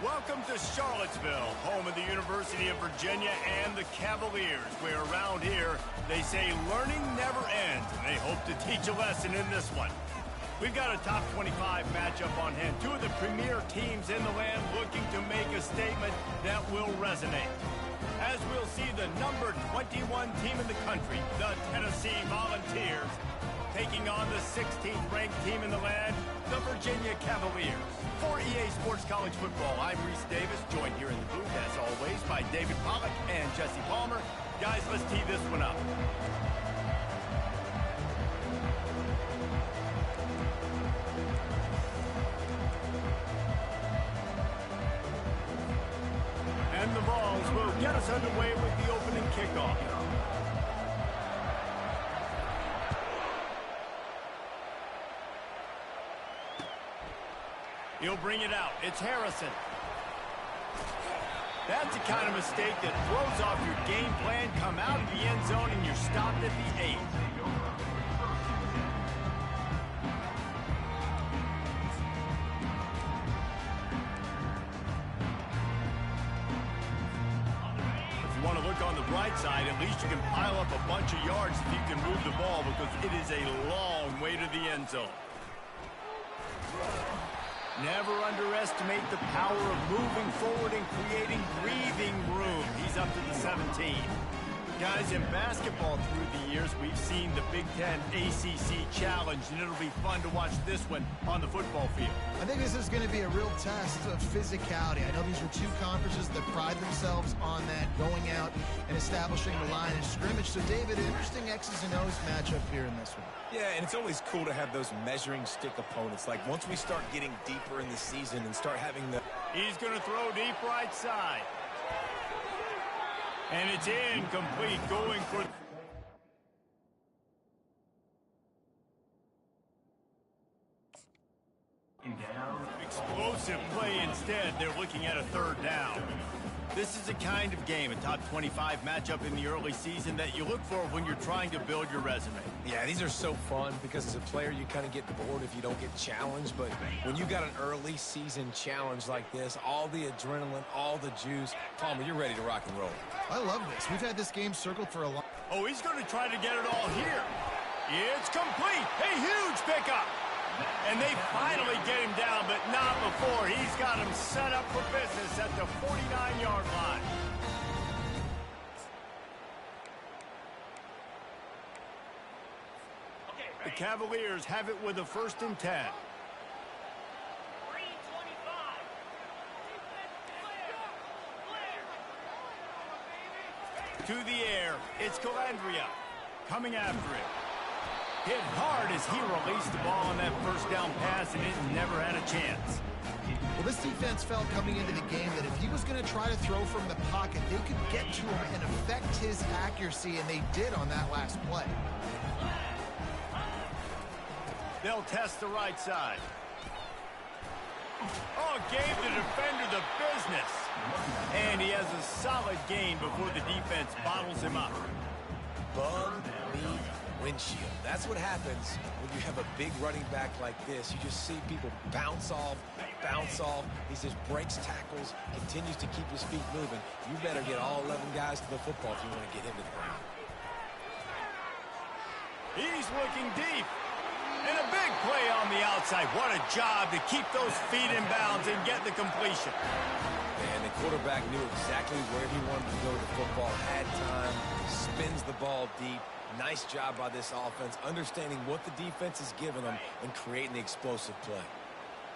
Welcome to Charlottesville, home of the University of Virginia and the Cavaliers, where around here they say learning never ends, and they hope to teach a lesson in this one. We've got a top 25 matchup on hand. Two of the premier teams in the land looking to make a statement that will resonate. As we'll see the number 21 team in the country, the Tennessee Volunteers, taking on the 16th ranked team in the land, the Virginia Cavaliers. For EA Sports College Football, I'm Reese Davis, joined here in the booth, as always, by David Pollack and Jesse Palmer. Guys, let's tee this one up. And the Vols will get us underway with the opening kickoff. He'll bring it out. It's Harrison. That's the kind of mistake that throws off your game plan. Come out of the end zone and you're stopped at the 8. If you want to look on the bright side, at least you can pile up a bunch of yards if you can move the ball, because it is a long way to the end zone. Never underestimate the power of moving forward and creating breathing room. He's up to the 17. Guys, in basketball through the years, we've seen the Big Ten ACC Challenge, and it'll be fun to watch this one on the football field. I think this is going to be a real test of physicality. I know these are two conferences that pride themselves on that, going out and establishing the line of scrimmage. So, David, interesting X's and O's matchup here in this one. Yeah, and it's always cool to have those measuring stick opponents. Like, once we start getting deeper in the season and start having the... He's going to throw deep right side. And it's incomplete, going for... Explosive play instead. They're looking at a third down. This is the kind of game, a top 25 matchup in the early season, that you look for when you're trying to build your resume. Yeah, these are so fun because as a player, you kind of get bored if you don't get challenged. But when you got an early season challenge like this, all the adrenaline, all the juice, Palmer, you're ready to rock and roll. I love this. We've had this game circled for a long... Oh, he's going to try to get it all here. It's complete. A huge pickup. And they finally get him down, but not before. He's got him set up for business at the 49-yard line. The Cavaliers have it with a 1st and 10. To the air, it's Calandria coming after it. Hit hard as he released the ball on that first down pass, and it never had a chance. Well, this defense felt coming into the game that if he was going to try to throw from the pocket, they could get to him and affect his accuracy, and they did on that last play. They'll test the right side. Oh, gave the defender the business. And he has a solid gain before the defense bottles him up. Bum me windshield. That's what happens when you have a big running back like this. You just see people bounce off. He just breaks tackles, continues to keep his feet moving. You better get all 11 guys to the football if you want to get him to the ground. He's looking deep. And a big play on the outside. What a job to keep those feet in bounds and get the completion. And the quarterback knew exactly where he wanted to go with the football, had time, spins the ball deep. Nice job by this offense, understanding what the defense is giving them and creating the explosive play.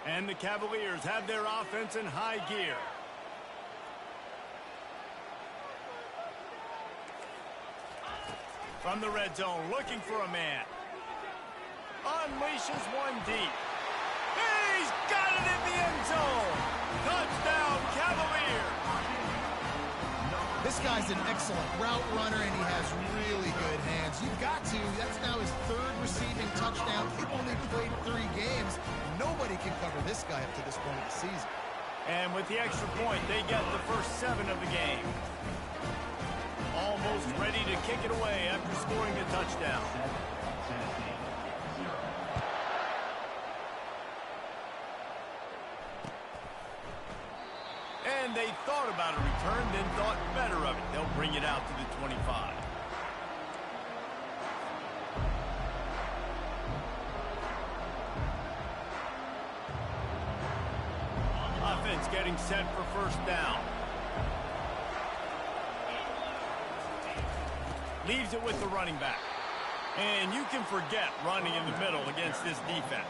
And the Cavaliers have their offense in high gear. From the red zone, looking for a man. Unleashes one deep. He's got it in the end zone. Touchdown, Cavaliers. This guy's an excellent route runner, and he has really good hands. You've got to. That's now his 3rd receiving touchdown. He only played 3 games. Nobody can cover this guy up to this point of the season. And with the extra point, they get the first 7 of the game. Almost ready to kick it away after scoring a touchdown. And they thought about a return, then thought better of it. They'll bring it out to the 25. Offense getting set for first down. Leaves it with the running back. And you can forget running in the middle against this defense.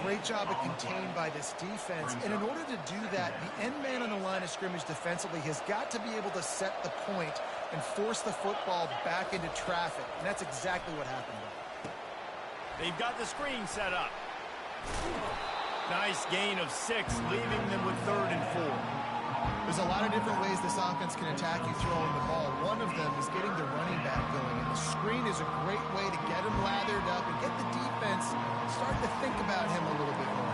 Great job of contained by this defense. And in order to do that, the end man on the line of scrimmage defensively has got to be able to set the point and force the football back into traffic. And that's exactly what happened. They've got the screen set up. Nice gain of 6, leaving them with 3rd and 4. There's a lot of different ways this offense can attack you throwing the ball. One of them is getting the running back going. And the screen is a great way to get him lathered up and get the defense starting to think about him a little bit more.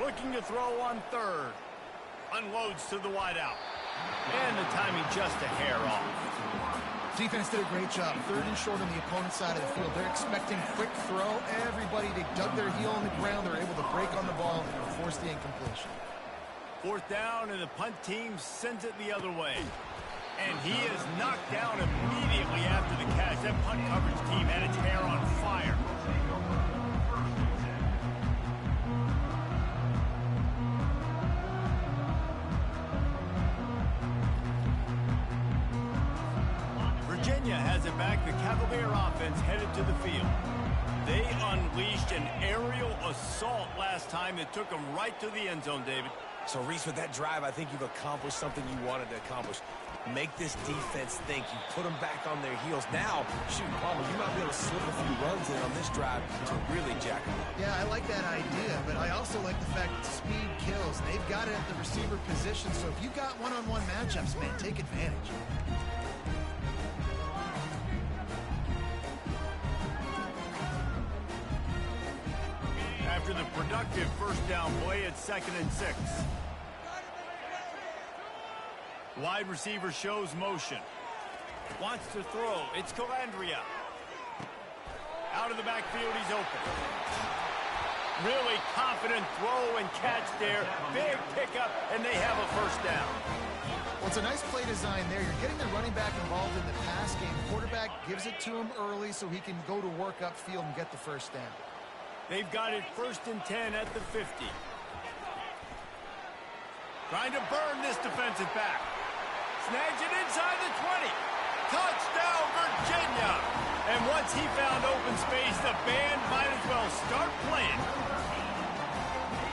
Looking to throw on 3rd. Unloads to the wideout. And the timing just a hair off. Defense did a great job. 3rd and short on the opponent's side of the field. They're expecting quick throw. Everybody, they dug their heel on the ground. They're able to break on the ball and force the incompletion. 4th down, and the punt team sends it the other way. And he is knocked down immediately after the catch. That punt coverage team had its hair on fire. Virginia has it back. The Cavalier offense headed to the field. They unleashed an aerial assault last time that took them right to the end zone, David. So, Reese, with that drive, I think you've accomplished something you wanted to accomplish. Make this defense think. You put them back on their heels. Now, shoot, Palmer, you might be able to slip a few runs in on this drive to really jack them up. Yeah, I like that idea, but I also like the fact that speed kills. They've got it at the receiver position, so if you got one-on-one matchups, man, take advantage. After the productive first down play, it's 2nd and 6. Wide receiver shows motion. Wants to throw. It's Calandria. Out of the backfield, he's open. Really confident throw and catch there. Big pickup, and they have a first down. Well, it's a nice play design there. You're getting the running back involved in the pass game. Quarterback gives it to him early so he can go to work upfield and get the first down. They've got it 1st and 10 at the 50. Trying to burn this defensive back. Snags it inside the 20. Touchdown, Virginia! And once he found open space, the band might as well start playing.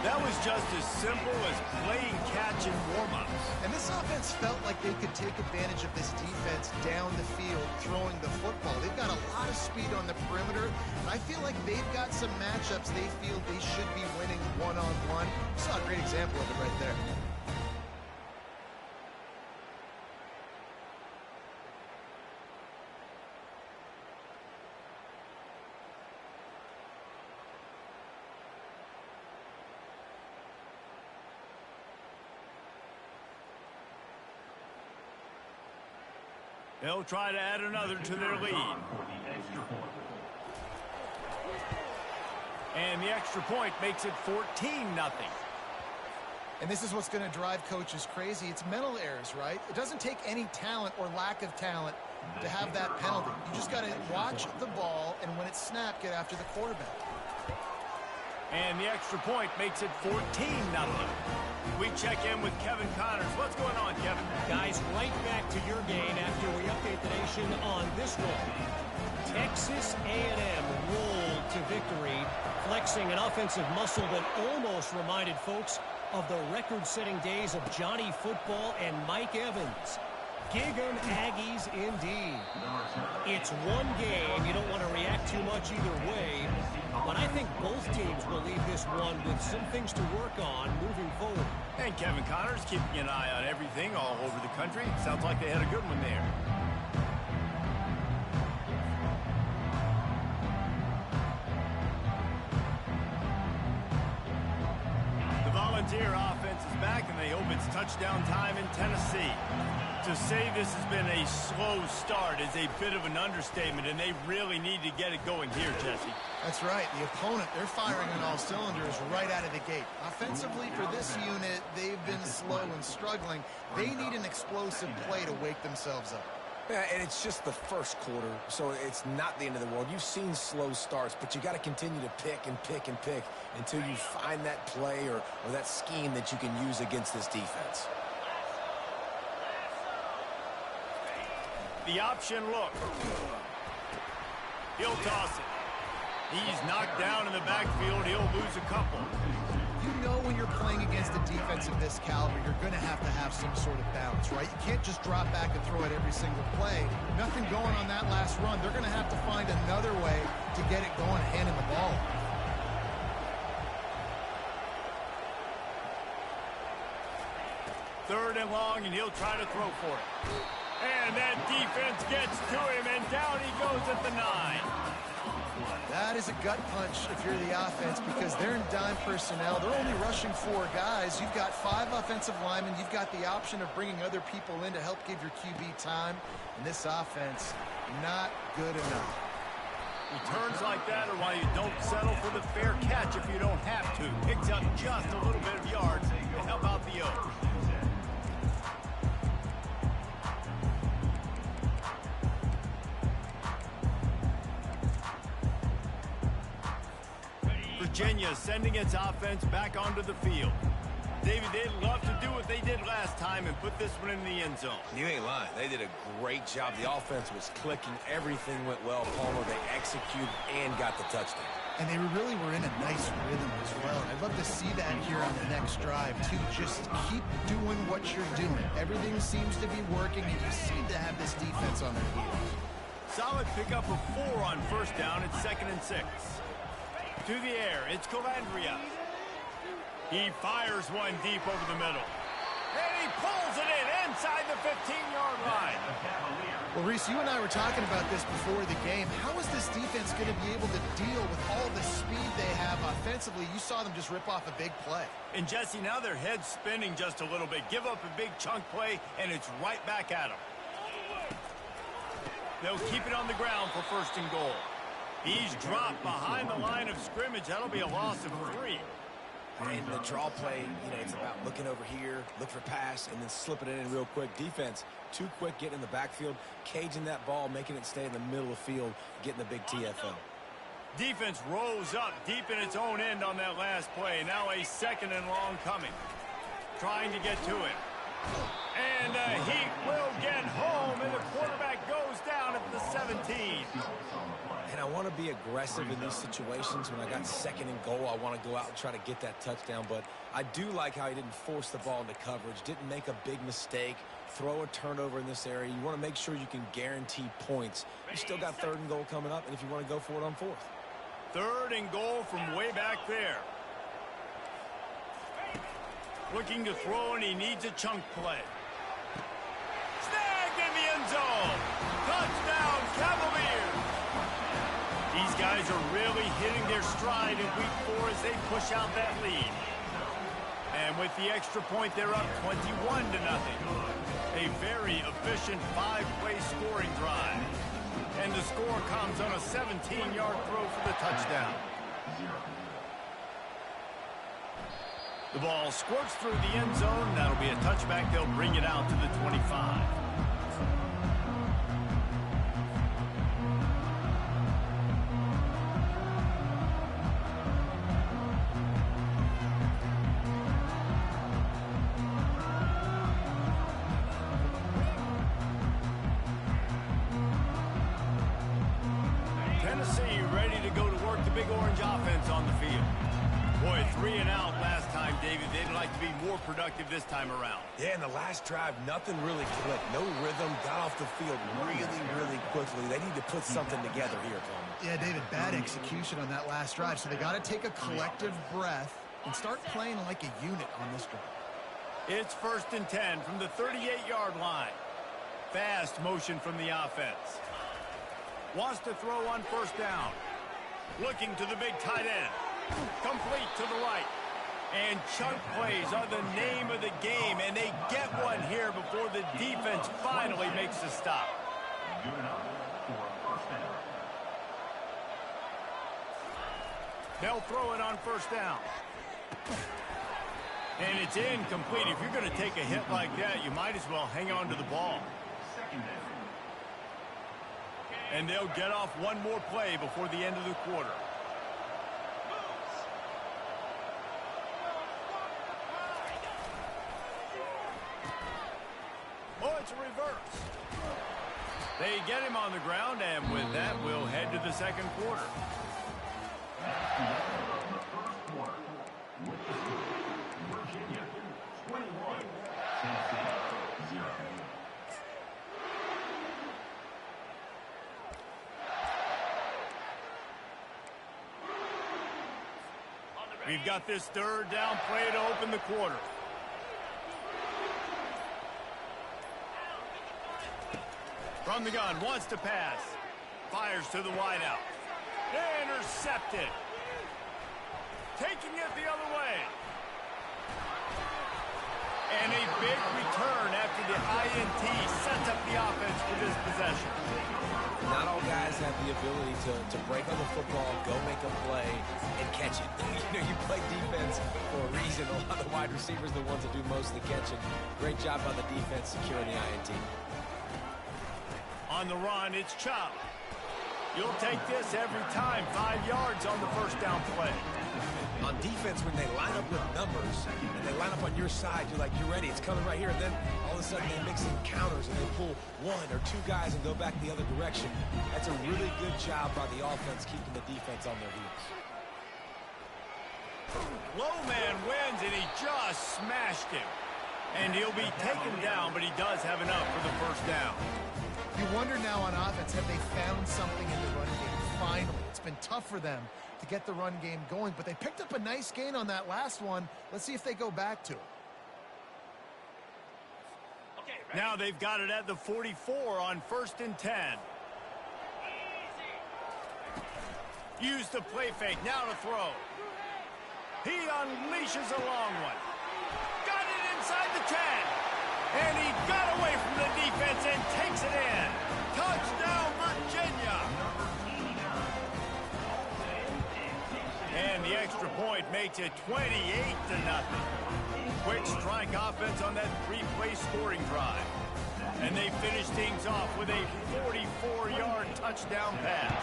That was just as simple as playing catch and warm-ups. And this offense felt like they could take advantage of this defense down the field throwing the football. They've got a lot of speed on the perimeter, and I feel like they've got some matchups they feel they should be winning one-on-one. You saw a great example of it right there. They'll try to add another to their lead. And the extra point makes it 14-0. And this is what's going to drive coaches crazy. It's mental errors, right? It doesn't take any talent or lack of talent to have that penalty. You just got to watch the ball, and when it's snapped, get after the quarterback. And the extra point makes it 14-0. We check in with Kevin Connors. What's going on, Kevin? Guys, right back to your game after we update the nation on this one. Texas A&M rolled to victory, flexing an offensive muscle that almost reminded folks of the record-setting days of Johnny Football and Mike Evans. Gig 'em Aggies indeed. It's one game. You don't want to react too much either way. But I think both teams will leave this one with some things to work on moving forward. And Kevin Connors keeping an eye on everything all over the country. Sounds like they had a good one there. The Volunteer offense is back, and they hope it it's touchdown time in Tennessee. To say this has been a slow start is a bit of an understatement, and they really need to get it going here, Jesse. That's right. The opponent, they're firing on all cylinders right out of the gate. Offensively, for this unit, they've been slow and struggling. They need an explosive play to wake themselves up. Yeah, and it's just the first quarter, so it's not the end of the world. You've seen slow starts, but you got to continue to pick and pick and pick until you find that play or that scheme that you can use against this defense. The option look. He'll toss it. He's knocked down in the backfield. He'll lose a couple. You know when you're playing against a defense of this caliber, you're going to have some sort of balance, right? You can't just drop back and throw it every single play. Nothing going on that last run. They're going to have to find another way to get it going and hand him the ball. Third and long, and he'll try to throw for it. And that defense gets to him, and down he goes at the 9. That is a gut punch if you're the offense because they're in dime personnel. They're only rushing 4 guys. You've got 5 offensive linemen. You've got the option of bringing other people in to help give your QB time. And this offense, not good enough. Returns like that are why you don't settle for the fair catch if you don't have to. Picks up just a little bit of yards to help out the Oaks. Virginia sending its offense back onto the field. David, they'd love to do what they did last time and put this one in the end zone. You ain't lying. They did a great job. The offense was clicking. Everything went well. Palmer, they executed and got the touchdown. And they really were in a nice rhythm as well. I'd love to see that here on the next drive, too. Just keep doing what you're doing. Everything seems to be working, and you seem to have this defense on their heels. Solid pickup of 4 on first down. It's 2nd and 6. To the air, it's Calandria. He fires one deep over the middle. And he pulls it in inside the 15-yard line. Well, Reese, you and I were talking about this before the game. How is this defense going to be able to deal with all the speed they have offensively? You saw them just rip off a big play. And, Jesse, now their head's spinning just a little bit. Give up a big chunk play, and it's right back at them. They'll keep it on the ground for 1st and goal. He's dropped behind the line of scrimmage. That'll be a loss of 3. And the draw play, it's about looking over here, look for pass, and then slipping it in real quick. Defense, too quick getting in the backfield, caging that ball, making it stay in the middle of the field, getting the big TFL. Defense rose up deep in its own end on that last play. Now a 2nd and long coming. Trying to get to it. And he will get home, and the quarterback goes down at the 17. And I want to be aggressive in these situations. When I got 2nd and goal, I want to go out and try to get that touchdown. But I do like how he didn't force the ball into coverage, didn't make a big mistake, throw a turnover in this area. You want to make sure you can guarantee points. You still got 3rd and goal coming up, and if you want to go for it on 4th. 3rd and goal from way back there. Looking to throw, and he needs a chunk play. Snagged in the end zone. Touchdown, Cavaliers. These guys are really hitting their stride in week 4 as they push out that lead. And with the extra point, they're up 21-0. A very efficient 5-play scoring drive. And the score comes on a 17-yard throw for the touchdown. The ball squirts through the end zone. That'll be a touchback. They'll bring it out to the 25. Tennessee ready to go to work the Big Orange offense on the field. Boy, 3 and out last time, David. They'd like to be more productive this time around. Yeah, in the last drive, nothing really clicked. No rhythm, got off the field really quickly. They need to put something together here, Palmer. Yeah, David, bad execution on that last drive. So they got to take a collective breath and start playing like a unit on this drive. It's 1st and 10 from the 38-yard line. Fast motion from the offense. Wants to throw on 1st down. Looking to the big tight end. Complete to the right. And chunk plays are the name of the game, and they get one here before the defense finally makes a stop. They'll throw it on first down. And it's incomplete. If you're going to take a hit like that, you might as well hang on to the ball. And they'll get off one more play before the end of the quarter. Oh, it's a reverse. They get him on the ground, and with that, we'll head to the second quarter. We've got this third down play to open the quarter. From the gun, wants to pass. Fires to the wideout. Intercepted. Taking it the other way. And a big return after the INT sets up the offense for this possession. Not all guys have the ability to break on the football, go make a play, and catch it. You know, you play defense for a reason. A lot of the wide receivers are the ones that do most of the catching. Great job by the defense securing the INT. On the run, it's Chubb. You'll take this every time. 5 yards on the first down play. On defense, when they line up with numbers and they line up on your side, you're like, you're ready, it's coming right here. And then all of a sudden they mix in counters and they pull one or two guys and go back the other direction. That's a really good job by the offense keeping the defense on their heels. Low man wins, and he just smashed him. And he'll be taken down, but he does have enough for the first down. You wonder now on offense, have they found something in the run game? Finally, it's been tough for them to get the run game going, but they picked up a nice gain on that last one. Let's see if they go back to it. Now they've got it at the 44 on 1st and 10. Use the play fake, now to throw. He unleashes a long one. Got it inside the 10. And he got away from the defense and takes it in. Touchdown, Virginia. And the extra point makes it 28-0. Quick strike offense on that 3-play scoring drive. And they finish things off with a 44-yard touchdown pass.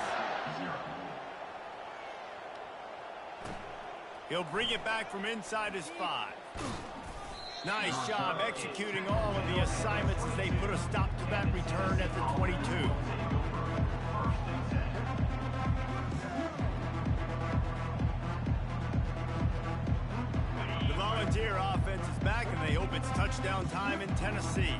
He'll bring it back from inside his 5. Nice job executing all of the assignments as they put a stop to that return at the 22. The Volunteer offense is back, and they hope it's touchdown time in Tennessee.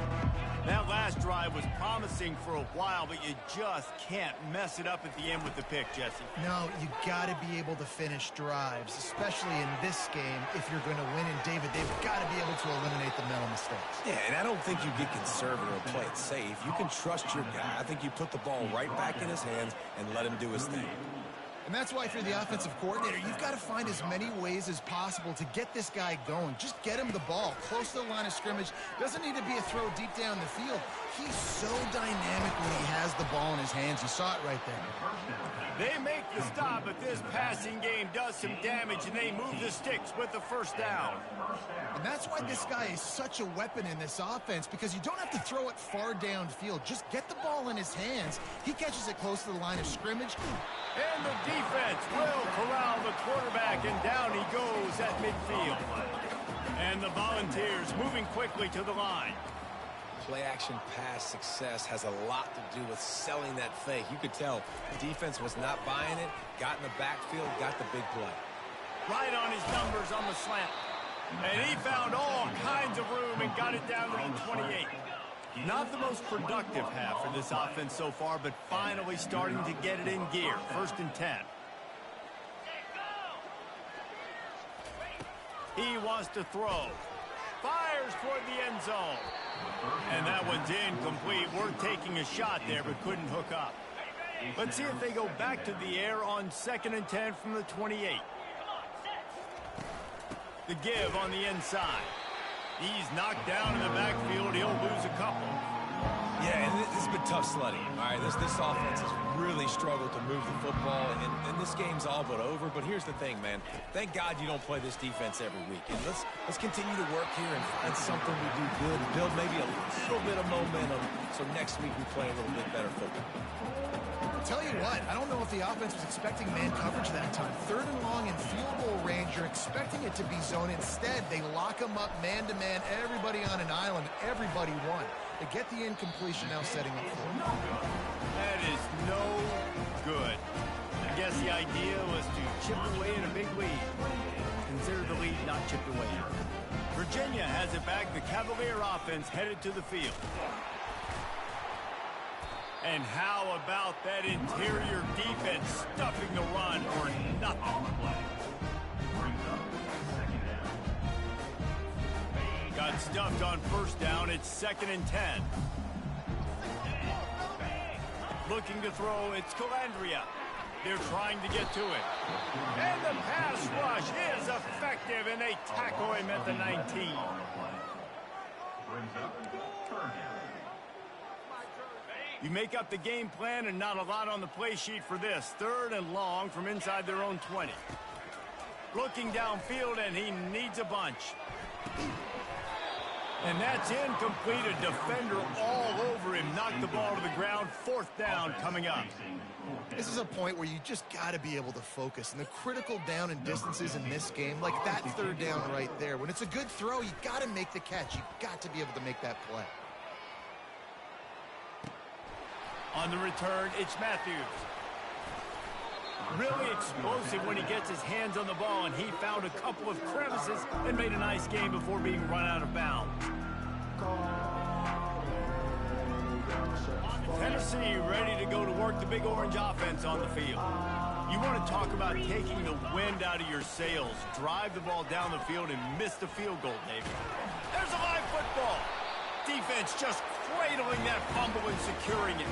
That last drive was promising for a while, but you just can't mess it up at the end with the pick, Jesse. No, you got to be able to finish drives, especially in this game. If you're going to win, and David, they've got to be able to eliminate the mental mistakes. Yeah, and I don't think you get conservative or play it safe. You can trust your guy. I think you put the ball right back in his hands and let him do his thing. And that's why, if you're the offensive coordinator, you've got to find as many ways as possible to get this guy going. Just get him the ball close to the line of scrimmage. Doesn't need to be a throw deep down the field. He's so dynamic when he has the ball in his hands. You saw it right there. They make the stop, but this passing game does some damage, and they move the sticks with the first down. And that's why this guy is such a weapon in this offense, because you don't have to throw it far downfield. Just get the ball in his hands. He catches it close to the line of scrimmage. And the defense will corral the quarterback, and down he goes at midfield. And the Volunteers moving quickly to the line. Play-action pass success has a lot to do with selling that fake. You could tell the defense was not buying it, got in the backfield, got the big play. Right on his numbers on the slant. And he found all kinds of room and got it down to the 28. Not the most productive half for this offense so far, but finally starting to get it in gear. 1st and 10. He wants to throw. Fires toward the end zone. And that one's incomplete. We're taking a shot there, but couldn't hook up. Let's see if they go back to the air on 2nd and 10 from the 28. The give on the inside. He's knocked down in the backfield. He'll lose a couple. Yeah, and this has been tough sledding. All right, this offense has really struggled to move the football, and this game's all but over. But here's the thing, man. Thank God you don't play this defense every week. And let's continue to work here and find something we do good and build maybe a little bit of momentum so next week we play a little bit better football. Tell you what, I don't know if the offense was expecting man coverage that time. 3rd and long in field goal range, you're expecting it to be zone. Instead, they lock them up man-to-man, everybody on an island, everybody won. They get the incompletion now setting up for them. That is no good. I guess the idea was to chip away at a big lead. Consider the lead not chipped away. Virginia has it back. The Cavalier offense headed to the field. And how about that interior defense stuffing the run for nothing? Got stuffed on 1st down. It's 2nd and 10. Looking to throw. It's Calandria. They're trying to get to it. And the pass rush is effective, and they tackle him at the 19. You make up the game plan and not a lot on the play sheet for this. 3rd and long from inside their own 20. Looking downfield, and he needs a bunch. And that's incomplete. A defender all over him. Knocked the ball to the ground. 4th down coming up. This is a point where you just got to be able to focus. And the critical down and distances in this game, like that 3rd down right there, when it's a good throw, you got to make the catch. You got to be able to make that play. On the return, it's Matthews. Really explosive when he gets his hands on the ball, and he found a couple of crevices and made a nice game before being run out of bounds. Tennessee ready to go to work the Big Orange offense on the field. You want to talk about taking the wind out of your sails. Drive the ball down the field and miss the field goal, David. There's a live football. Defense just cradling that fumble and securing it.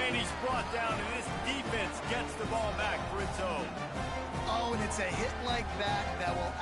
And he's brought down, and this defense gets the ball back for its own. Oh, and it's a hit like that that will